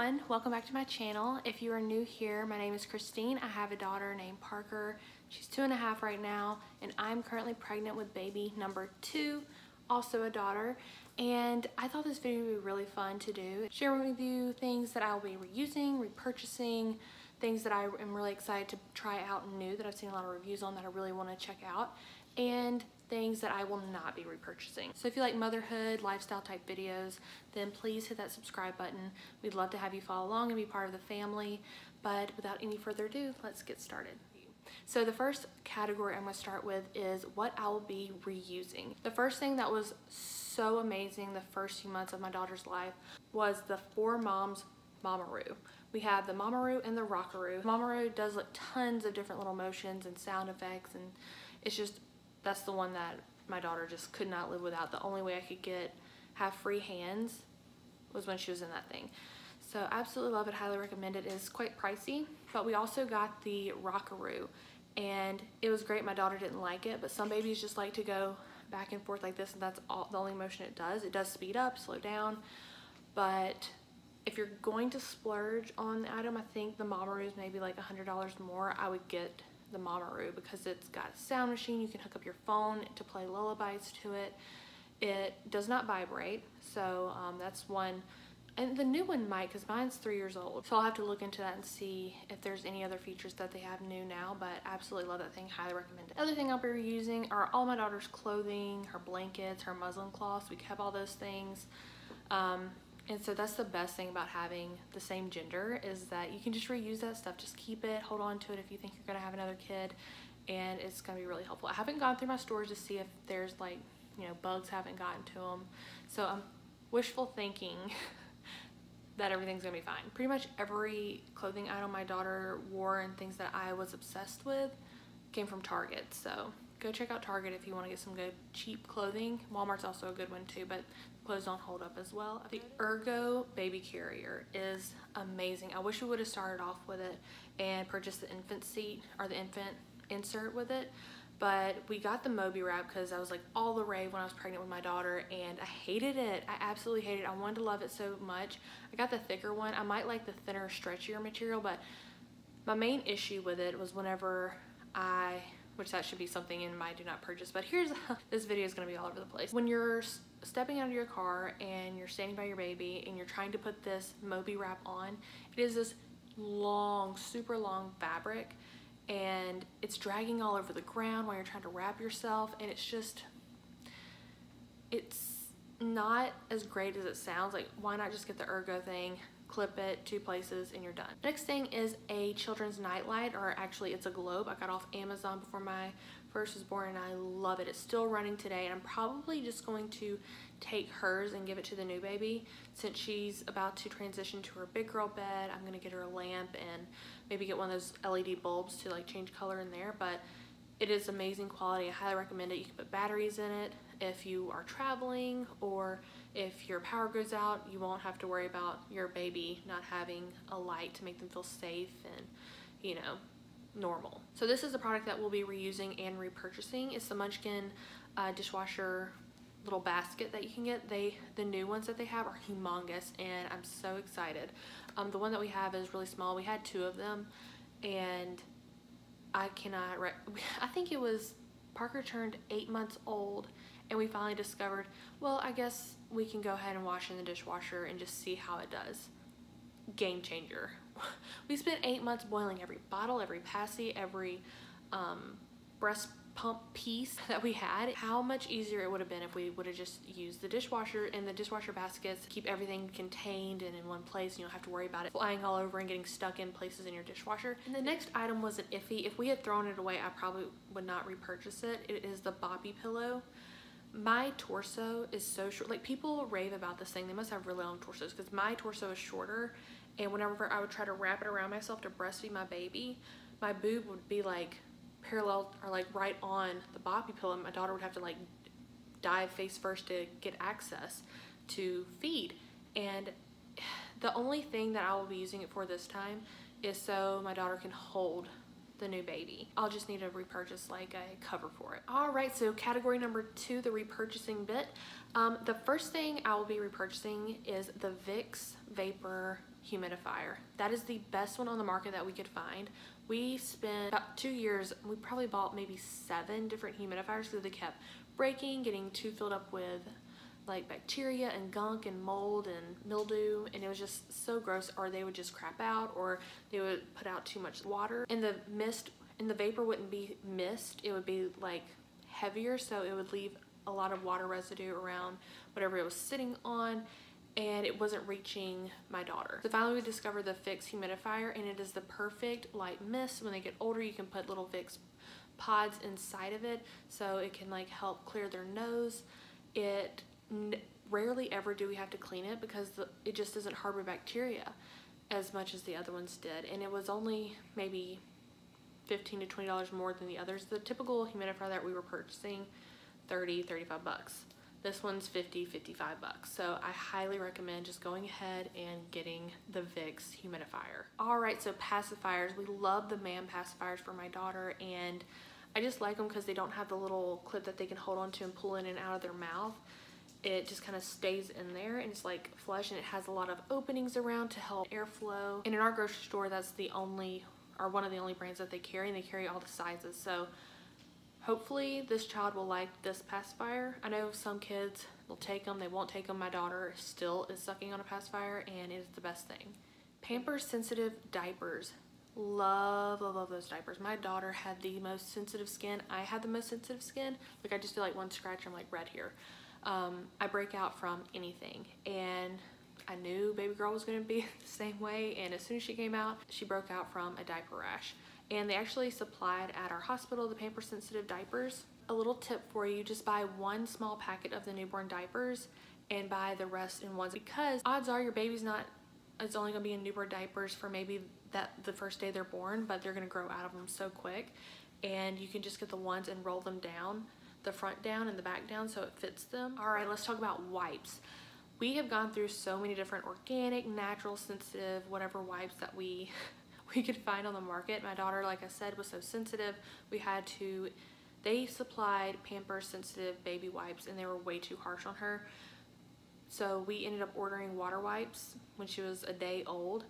everyone, welcome back to my channel. If you are new here, my name is Christine. I have a daughter named Parker. She's 2.5 right now, and I'm currently pregnant with baby number 2, also a daughter. And I thought this video would be really fun to do. Share with you things that I'll be reusing, repurchasing, things that I am really excited to try out new that I've seen a lot of reviews on that I really want to check out, and things that I will not be repurchasing. So if you like motherhood, lifestyle type videos, then please hit that subscribe button. We'd love to have you follow along and be part of the family. But without any further ado, let's get started. So the first category I'm going to start with is what I will be reusing. The first thing that was so amazing the first few months of my daughter's life was the 4Moms Mamaroo. We have the Mamaroo and the Rockaroo. Mamaroo does like tons of different little motions and sound effects, and it's just, that's the one that my daughter just could not live without. The only way I could have free hands was when she was in that thing. So absolutely love it, highly recommend it. It is quite pricey, but we also got the Rockaroo, and it was great. My daughter didn't like it, but some babies just like to go back and forth like this, and that's the only motion it does. It does speed up, slow down, but if you're going to splurge on the item, I think the Mamaroo is maybe like $100 more. I would get the Mamaroo because it's got a sound machine. You can hook up your phone to play lullabies to it. It does not vibrate, so that's one. And the new one might, because mine's 3 years old, so I'll have to look into that and see if there's any other features that they have new now, but absolutely love that thing, highly recommend it. The other thing I'll be reusing are all my daughter's clothing, her blankets, her muslin cloths. We kept all those things. And so that's the best thing about having the same gender, is that you can just reuse that stuff. Just keep it, hold on to it if you think you're gonna have another kid, and it's gonna be really helpful. I haven't gone through my stores to see if there's like, bugs haven't gotten to them. So I'm wishful thinking that everything's gonna be fine. Pretty much every clothing item my daughter wore and things that I was obsessed with came from Target. So go check out Target if you want to get some good cheap clothing. Walmart's also a good one too, but clothes don't hold up as well. The Ergo baby carrier is amazing. I wish we would have started off with it and purchased the infant seat or the infant insert with it, but we got the Moby wrap because I was like all the rave when I was pregnant with my daughter, and I hated it. I absolutely hated it. I wanted to love it so much. I got the thicker one. I might like the thinner, stretchier material, but my main issue with it was whenever which that should be something in my do not purchase, but here's this video is going to be all over the place. When you're stepping out of your car and you're standing by your baby and you're trying to put this Moby wrap on, it is this long, super long fabric, and it's dragging all over the ground while you're trying to wrap yourself, and it's not as great as it sounds. Like, why not just get the Ergo thing, clip it 2 places, and you're done. Next thing is a children's nightlight, or actually it's a globe. I got off Amazon before my first was born, and I love it. It's still running today, and I'm probably just going to take hers and give it to the new baby. Since she's about to transition to her big girl bed, I'm gonna get her a lamp and maybe get one of those LED bulbs to like change color in there, but it is amazing quality. I highly recommend it. You can put batteries in it if you are traveling, or if your power goes out, you won't have to worry about your baby not having a light to make them feel safe and, normal. So this is a product that we'll be reusing and repurchasing. It's the Munchkin dishwasher little basket that you can get. The new ones that they have are humongous, and I'm so excited. The one that we have is really small. We had 2 of them, and I think it was Parker turned 8 months old, and we finally discovered, well, I guess we can go ahead and wash in the dishwasher and just see how it does. Game changer. We spent 8 months boiling every bottle, every passy, every breast pump piece that we had. How much easier it would have been if we would have just used the dishwasher and the dishwasher baskets, keep everything contained and in one place, and you don't have to worry about it flying all over and getting stuck in places in your dishwasher. And the next item was an iffy. If we had thrown it away, I probably would not repurchase it. It is the Boppy pillow. My torso is so short. Like, people rave about this thing. They must have really long torsos, because my torso is shorter, and whenever I would try to wrap it around myself to breastfeed my baby, my boob would be like parallel or like right on the Boppy pillow. My daughter would have to like dive face first to get access to feed. And the only thing that I will be using it for this time is so my daughter can hold the new baby. I'll just need to repurchase like a cover for it. All right, so category number 2, the repurchasing bit. The first thing I will be repurchasing is the Vicks Vapor Humidifier. That is the best one on the market that we could find. We spent about 2 years, we probably bought maybe 7 different humidifiers because they kept breaking, getting too filled up with like bacteria and gunk and mold and mildew, and it was just so gross, or they would just crap out, or they would put out too much water. And the mist, and the vapor wouldn't be mist, it would be like heavier, so it would leave a lot of water residue around whatever it was sitting on, and it wasn't reaching my daughter. So finally we discovered the Vicks humidifier, and it is the perfect light mist. When they get older, you can put little Vicks pods inside of it so it can like help clear their nose. It rarely ever do we have to clean it because it just doesn't harbor bacteria as much as the other ones did, and it was only maybe $15 to $20 more than the others. The typical humidifier that we were purchasing, 30, 35 bucks. This one's 50, 55 bucks. So I highly recommend just going ahead and getting the Vicks humidifier. All right, so pacifiers. We love the man pacifiers for my daughter, and I just like them because they don't have the little clip that they can hold on to and pull in and out of their mouth. It just kind of stays in there, and it's like flush, and it has a lot of openings around to help airflow. And in our grocery store, that's the only, or one of the only brands that they carry, and they carry all the sizes. So hopefully this child will like this pacifier. I know some kids will take them, they won't take them. My daughter still is sucking on a pacifier, and it is the best thing. Pampers sensitive diapers. Love, love, love those diapers. My daughter had the most sensitive skin. I had the most sensitive skin. Like I just feel like one scratch, I'm like red here. I break out from anything, and I knew baby girl was going to be the same way, and as soon as she came out, she broke out from a diaper rash. And they actually supplied at our hospital the pamper sensitive diapers. A little tip for you, just buy one small packet of the newborn diapers and buy the rest in ones, because odds are your baby's it's only going to be in newborn diapers for maybe the first day they're born, but they're going to grow out of them so quick, and you can just get the ones and roll them down, the front down and the back down, so it fits them. All right, let's talk about wipes. We have gone through so many different organic, natural, sensitive, whatever wipes that we could find on the market. My daughter, like I said, was so sensitive, they supplied Pampers sensitive baby wipes, and they were way too harsh on her. So we ended up ordering water wipes when she was a day old.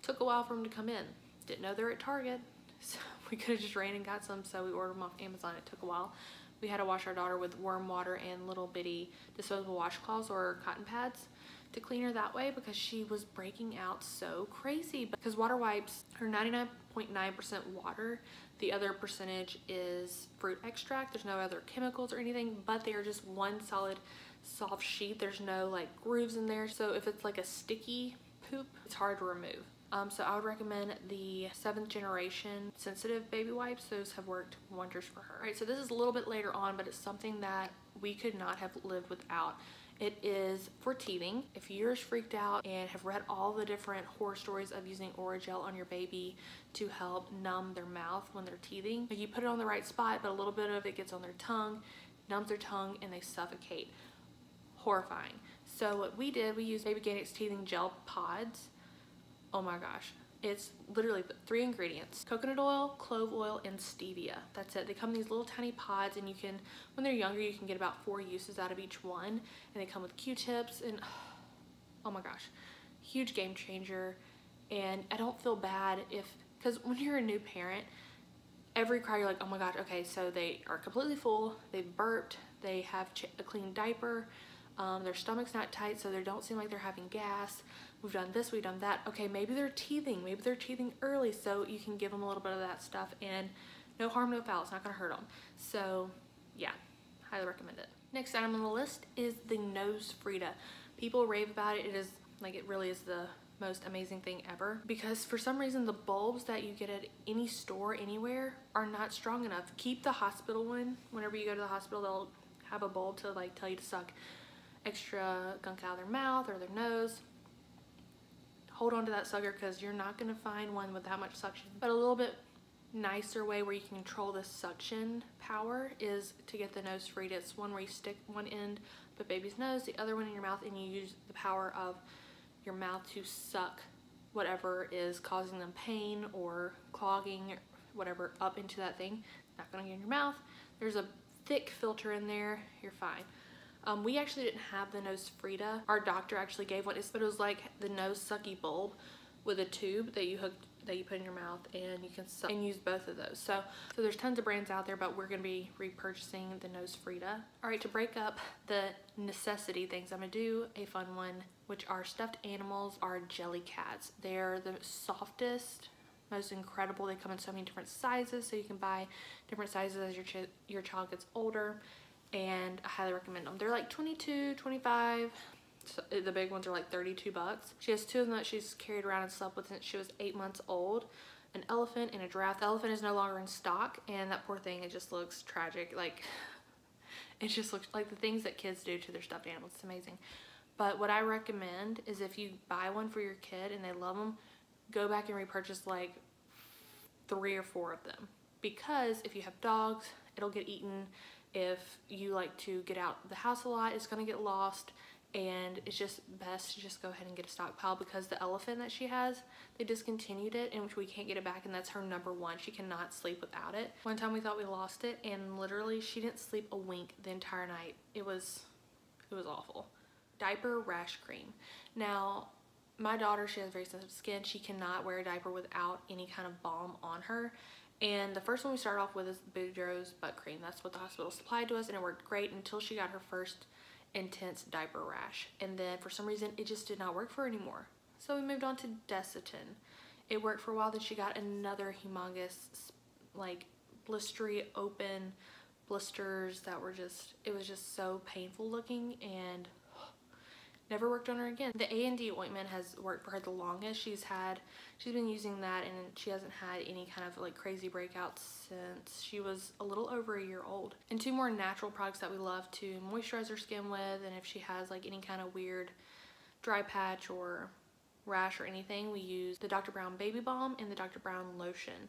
Took a while for them to come in. Didn't know they were at Target, so we could have just ran and got some, so we ordered them off Amazon. It took a while. We had to wash our daughter with warm water and little bitty disposable washcloths or cotton pads to clean her that way, because she was breaking out so crazy. Because water wipes are 99.9% water. The other percentage is fruit extract. There's no other chemicals or anything, but they are just one solid soft sheet. There's no like grooves in there, so if it's like a sticky poop, it's hard to remove. So I would recommend the 7th generation sensitive baby wipes. Those have worked wonders for her. All right, so this is a little bit later on, but it's something that we could not have lived without. It is for teething. If you're freaked out and have read all the different horror stories of using Orajel on your baby to help numb their mouth when they're teething, like you put it on the right spot, but a little bit of it gets on their tongue, numbs their tongue, and they suffocate. Horrifying. So what we did, we used Baby Organics teething gel pods. Oh my gosh, it's literally 3 ingredients: coconut oil, clove oil, and stevia. That's it. They come in these little tiny pods, and you can, when they're younger, you can get about 4 uses out of each one, and they come with Q-tips, and oh my gosh, huge game changer. And I don't feel bad because when you're a new parent, every cry you're like, oh my gosh, okay, so they are completely full, they've burped, they have a clean diaper, their stomach's not tight, so they don't seem like they're having gas. We've done this, we've done that. Okay, maybe they're teething early, so you can give them a little bit of that stuff, and no harm, no foul. It's not gonna hurt them. So yeah, highly recommend it. Next item on the list is the Nose Frida. People rave about it. It is like, it really is the most amazing thing ever, because for some reason the bulbs that you get at any store anywhere are not strong enough. Keep the hospital one. Whenever you go to the hospital, they'll have a bulb to like tell you to suck extra gunk out of their mouth or their nose. Hold on to that sucker, because you're not going to find one with that much suction. But a little bit nicer way where you can control the suction power is to get the Nose Frida. It's one where you stick one end of the baby's nose, the other one in your mouth, and you use the power of your mouth to suck whatever is causing them pain or clogging, whatever up into that thing. Not gonna get in your mouth. There's a thick filter in there. You're fine. We actually didn't have the nose Frida. Our doctor actually gave one. It was like the nose sucky bulb with a tube that you put in your mouth, and you can suck and use both of those. So there's tons of brands out there, but we're gonna be repurchasing the nose Frida. All right, to break up the necessity things, I'm gonna do a fun one, which are stuffed animals, are jelly cats. They're the softest, most incredible. They come in so many different sizes, so you can buy different sizes as your child gets older, and I highly recommend them. They're like 22, 25. So the big ones are like 32 bucks. She has two of them that she's carried around and slept with since she was 8 months old. An elephant and a giraffe. The elephant is no longer in stock, and that poor thing, it just looks tragic. Like, it just looks like the things that kids do to their stuffed animals. It's amazing. But what I recommend is if you buy one for your kid and they love them, go back and repurchase like 3 or 4 of them. Because if you have dogs, it'll get eaten. If you like to get out of the house a lot, it's gonna get lost. And it's just best to just go ahead and get a stockpile, because the elephant that she has, they discontinued it and we can't get it back, and that's her #1. She cannot sleep without it. One time we thought we lost it, and literally she didn't sleep a wink the entire night. It was awful. Diaper rash cream. Now, my daughter, she has very sensitive skin. She cannot wear a diaper without any kind of balm on her. And the first one we started off with is Boudreaux's butt cream. That's what the hospital supplied to us, and it worked great until she got her first intense diaper rash, and then for some reason it just did not work for her anymore, so we moved on to Desitin. It worked for a while, then she got another humongous, like, blistery open blisters that were just, it was just so painful looking, and never worked on her again. The A&D ointment has worked for her the longest. She's been using that, and she hasn't had any kind of like crazy breakouts since she was a little over a year old. And 2 more natural products that we love to moisturize her skin with, and if she has like any kind of weird dry patch or rash or anything, we use the Dr. Brown Baby Balm and the Dr. Brown Lotion.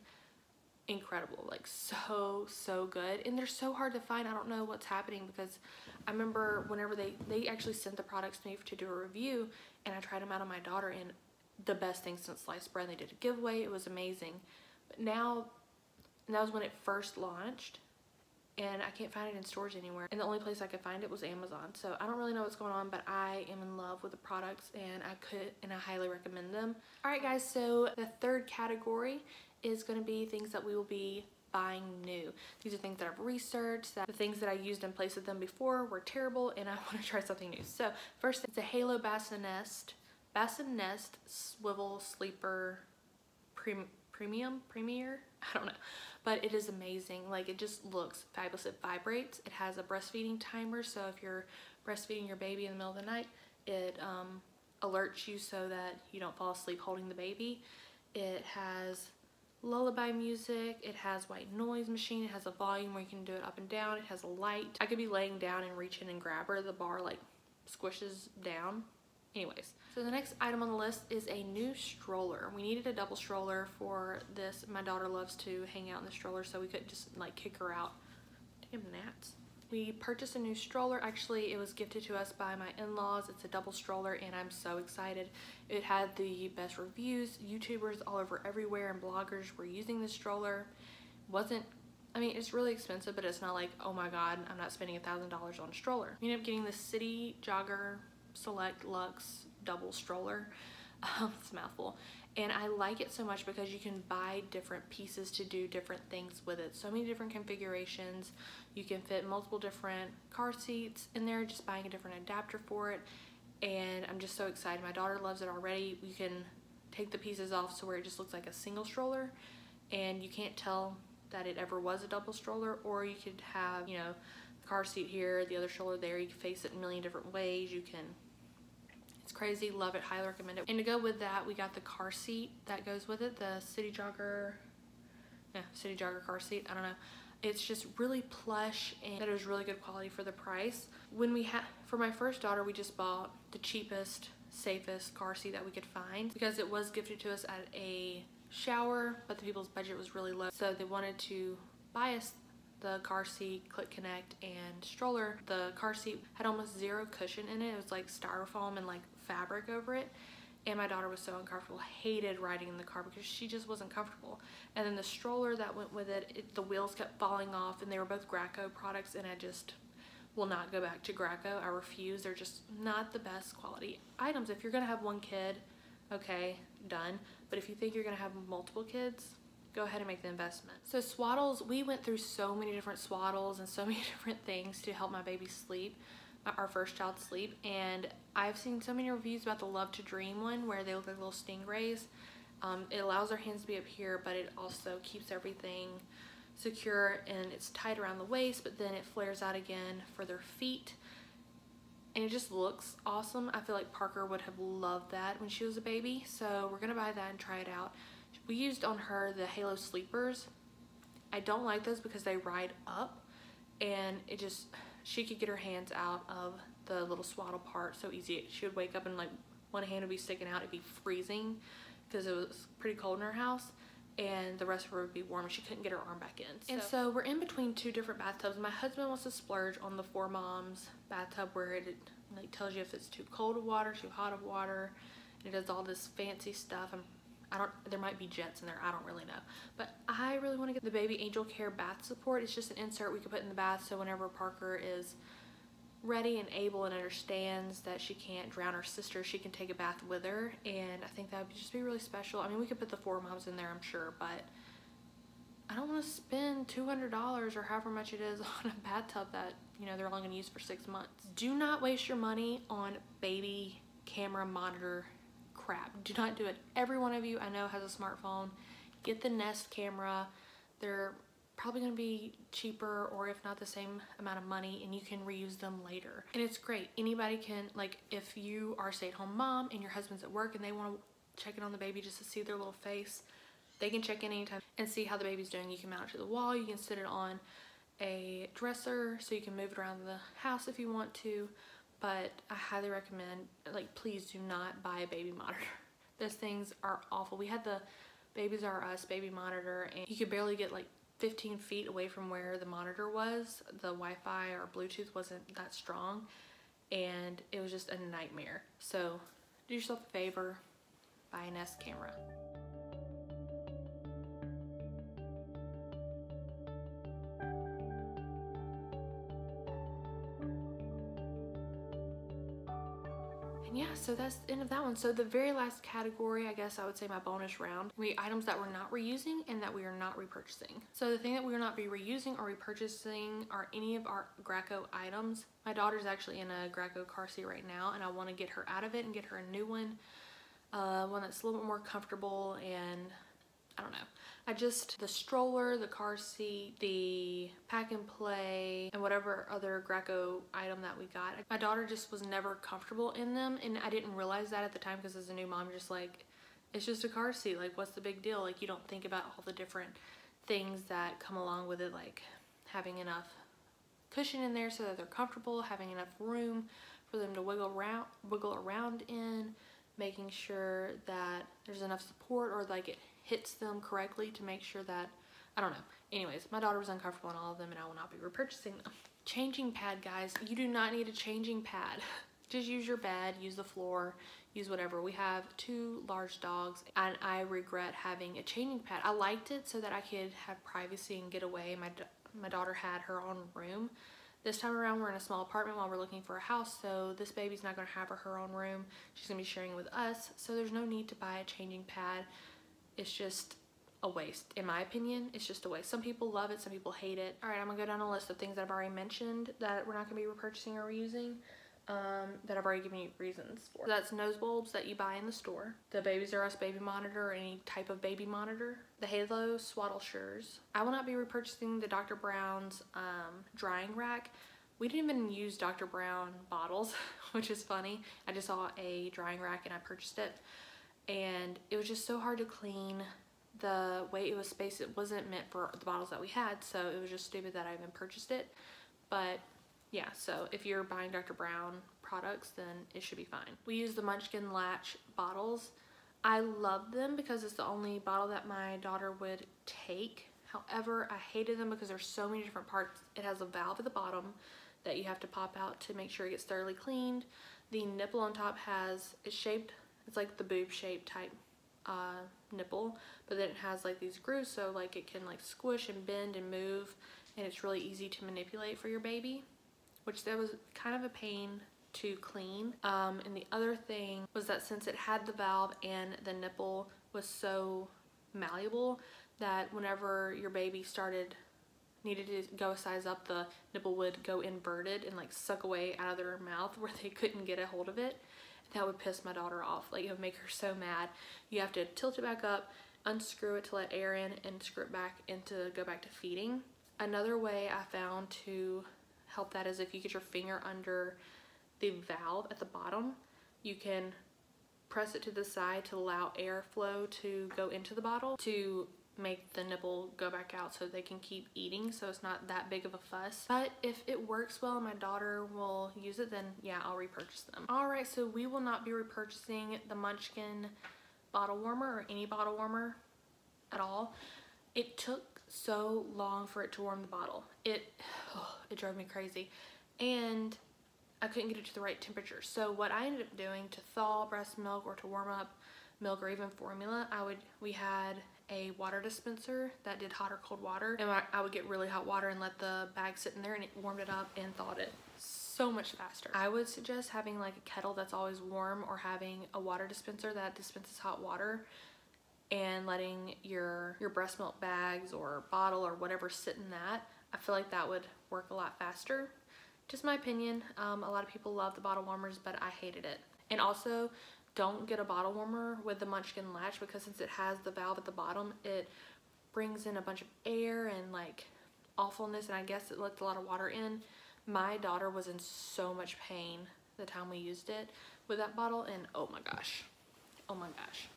Incredible, like so good, and they're so hard to find. I don't know what's happening, because I remember whenever they actually sent the products to me to do a review, and I tried them out on my daughter, and the best thing since sliced bread. They did a giveaway, it was amazing. But now, and that was when it first launched, and I can't find it in stores anywhere, and the only place I could find it was Amazon. So I don't really know what's going on, but I am in love with the products, and I highly recommend them. All right guys, so the third category is going to be things that we will be buying new. These are things that I've researched, that the things that I used in place of them before were terrible, and I want to try something new. So first, it's a Halo Bassinet Swivel Sleeper Premier, I don't know, but it is amazing. Like, it just looks fabulous. It vibrates. It has a breastfeeding timer, so if you're breastfeeding your baby in the middle of the night, it alerts you so that you don't fall asleep holding the baby. It has lullaby music. It has white noise machine. It has a volume where you can do it up and down. It has a light. I could be laying down and reach in and grab her. The bar like squishes down. Anyways, so the next item on the list is a new stroller. We needed a double stroller for this. My daughter loves to hang out in the stroller, so we couldn't just like kick her out. Damn gnats. We purchased a new stroller. Actually, it was gifted to us by my in-laws. It's a double stroller, and I'm so excited. It had the best reviews. YouTubers all over everywhere and bloggers were using this stroller. I mean, it's really expensive, but it's not like, oh my god, I'm not spending $1,000 on a stroller. We ended up getting the City Jogger Select Luxe double stroller. It's a mouthful. And I like it so much because you can buy different pieces to do different things with it. So many different configurations. You can fit multiple different car seats in there, just buying a different adapter for it. And I'm just so excited. My daughter loves it already. You can take the pieces off so where it just looks like a single stroller, and you can't tell that it ever was a double stroller. Or you could have, you know, the car seat here, the other stroller there. You can face it in a million different ways. You can, it's crazy. Love it. Highly recommend it. And to go with that, we got the car seat that goes with it, the City Jogger car seat. I don't know. It's just really plush, and that is really good quality for the price. For my first daughter, we just bought the cheapest, safest car seat that we could find because it was gifted to us at a shower, but the people's budget was really low, so they wanted to buy us the car seat, click connect, and stroller. The car seat had almost zero cushion in it. It was like styrofoam and like fabric over it, and my daughter was so uncomfortable, hated riding in the car because she just wasn't comfortable. And then the stroller that went with it, the wheels kept falling off, and they were both Graco products, and I just will not go back to Graco. I refuse. They're just not the best quality items. If you're gonna have one kid, okay, done. But if you think you're gonna have multiple kids, go ahead and make the investment. So swaddles, we went through so many different swaddles and so many different things to help my baby sleep, our first child sleep. And I've seen so many reviews about the Love to Dream one where they look like little stingrays. It allows their hands to be up here, but it also keeps everything secure, and it's tied around the waist, but then it flares out again for their feet. And it just looks awesome. I feel like Parker would have loved that when she was a baby. So we're gonna buy that and try it out. We used on her the Halo Sleepers. I don't like those because they ride up, and it just, she could get her hands out of the little swaddle part so easy. She would wake up and like one hand would be sticking out, it'd be freezing because it was pretty cold in her house, and the rest of her would be warm and she couldn't get her arm back in. And so we're in between two different bathtubs. My husband wants to splurge on the 4Moms bathtub where it like tells you if it's too cold of water, too hot of water. It does all this fancy stuff. There might be jets in there, I don't really know. But I really want to get the Baby Angel Care bath support. It's just an insert we could put in the bath, so whenever Parker is ready and able and understands that she can't drown her sister, she can take a bath with her. And I think that would just be really special. I mean, we could put the 4Moms in there, I'm sure, but I don't want to spend $200 or however much it is on a bathtub that, you know, they're only going to use for 6 months. Do not waste your money on baby camera monitor crap. Do not do it. Every one of you I know has a smartphone. Get the Nest camera. They're probably going to be cheaper, or if not the same amount of money, and you can reuse them later. And it's great. Anybody can, like, if you are a stay-at-home mom and your husband's at work and they want to check in on the baby just to see their little face, they can check in anytime and see how the baby's doing. You can mount it to the wall. You can sit it on a dresser so you can move it around the house if you want to. But I highly recommend, like, please do not buy a baby monitor. Those things are awful. We had the Babies R Us baby monitor, and you could barely get like 15 feet away from where the monitor was. The Wi-Fi or Bluetooth wasn't that strong, and it was just a nightmare. So do yourself a favor, buy a Nest camera. And yeah, so that's the end of that one. So the very last category, I guess I would say my bonus round, we items that we're not reusing and that we are not repurchasing. So the thing that we will not be reusing or repurchasing are any of our Graco items. My daughter's actually in a Graco car seat right now, and I want to get her out of it and get her a new one. One that's a little bit more comfortable, and I don't know. The stroller, the car seat, the pack and play, and whatever other Graco item that we got. My daughter just was never comfortable in them, and I didn't realize that at the time because as a new mom, just like, it's just a car seat. Like, what's the big deal? Like, you don't think about all the different things that come along with it, like having enough cushion in there so that they're comfortable, having enough room for them to wiggle around in, making sure that there's enough support, or like it hits them correctly to make sure that, I don't know. Anyways, my daughter was uncomfortable in all of them, and I will not be repurchasing them. Changing pad, guys. You do not need a changing pad. Just use your bed, use the floor, use whatever. We have 2 large dogs, and I regret having a changing pad. I liked it so that I could have privacy and get away. My daughter had her own room. This time around, we're in a small apartment while we're looking for a house, so this baby's not going to have her own room. She's going to be sharing with us, so there's no need to buy a changing pad. It's just a waste. In my opinion, it's just a waste. Some people love it, some people hate it. All right, I'm going to go down a list of things that I've already mentioned that we're not going to be repurchasing or reusing, that I've already given you reasons for. So that's nose bulbs that you buy in the store, the Babies R Us baby monitor or any type of baby monitor, the Halo swaddle shirts. I will not be repurchasing the Dr. Brown's drying rack. We didn't even use Dr. Brown bottles, which is funny. I just saw a drying rack and I purchased it, and it was just so hard to clean. The way it was spaced, it wasn't meant for the bottles that we had, so it was just stupid that I even purchased it. But yeah, so if you're buying Dr. Brown products, then it should be fine. We use the Munchkin Latch bottles. I love them because it's the only bottle that my daughter would take. However, I hated them because there's so many different parts. It has a valve at the bottom that you have to pop out to make sure it gets thoroughly cleaned. The nipple on top it's shaped It's like the boob shape type nipple, but then it has like these grooves, so like it can like squish and bend and move, and it's really easy to manipulate for your baby, which that was kind of a pain to clean. And the other thing was that since it had the valve and the nipple was so malleable that whenever your baby needed to go a size up, the nipple would go inverted and like suck away out of their mouth where they couldn't get a hold of it. That would piss my daughter off. Like, it would make her so mad. You have to tilt it back up, unscrew it to let air in, and screw it back in to go back to feeding. Another way I found to help that is if you get your finger under the valve at the bottom, you can press it to the side to allow airflow to go into the bottle to make the nipple go back out so they can keep eating, so it's not that big of a fuss. But if it works well and my daughter will use it, then yeah, I'll repurchase them. Alright, so we will not be repurchasing the Munchkin bottle warmer or any bottle warmer at all. It took so long for it to warm the bottle. It drove me crazy, and I couldn't get it to the right temperature. So what I ended up doing to thaw breast milk or to warm up milk or even formula, we had a water dispenser that did hot or cold water, and I would get really hot water and let the bag sit in there, and it warmed it up and thawed it so much faster. I would suggest having like a kettle that's always warm, or having a water dispenser that dispenses hot water, and letting your breast milk bags or bottle or whatever sit in that. I feel like that would work a lot faster. Just my opinion. A lot of people love the bottle warmers, but I hated it. And also, don't get a bottle warmer with the Munchkin latch, because since it has the valve at the bottom, it brings in a bunch of air and like awfulness, and I guess it lets a lot of water in. My daughter was in so much pain the time we used it with that bottle, and oh my gosh. Oh my gosh.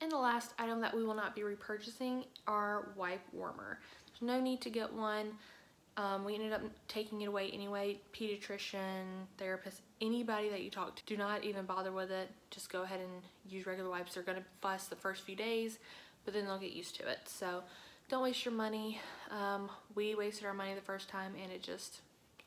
And the last item that we will not be repurchasing are wipe warmer. There's no need to get one. We ended up taking it away anyway. Pediatrician, therapist, anybody that you talk to, do not even bother with it. Just go ahead and use regular wipes. They're gonna fuss the first few days, but then they'll get used to it. So don't waste your money. We wasted our money the first time, and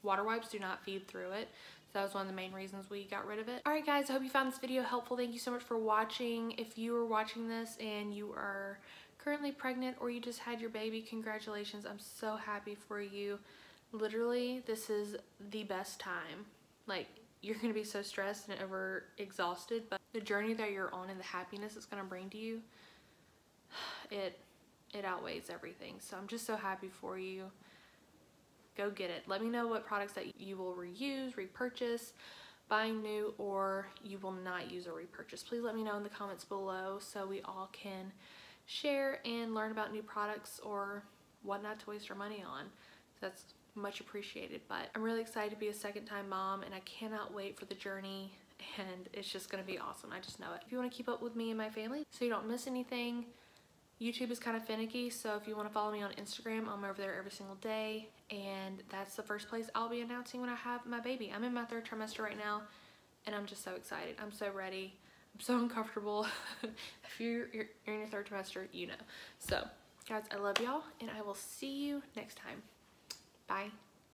water wipes do not feed through it. So that was one of the main reasons we got rid of it. Alright guys, I hope you found this video helpful. Thank you so much for watching. If you are watching this and you are currently pregnant or you just had your baby, congratulations. I'm so happy for you. Literally, this is the best time. Like, you're gonna be so stressed and over exhausted, but the journey that you're on and the happiness it's gonna bring to you, it outweighs everything. So I'm just so happy for you. Go get it. Let me know what products that you will reuse, repurchase, buying new, or you will not use or repurchase. Please let me know in the comments below so we all can share and learn about new products or what not to waste our money on. That's much appreciated. But I'm really excited to be a second-time mom, and I cannot wait for the journey, and it's just gonna be awesome. I just know it. If you want to keep up with me and my family so you don't miss anything, YouTube is kind of finicky, so if you want to follow me on Instagram, I'm over there every single day, and that's the first place I'll be announcing when I have my baby. I'm in my 3rd trimester right now, and I'm just so excited. I'm so ready. I'm so uncomfortable. If you're in your 3rd trimester, you know. So, guys, I love y'all, and I will see you next time. Bye.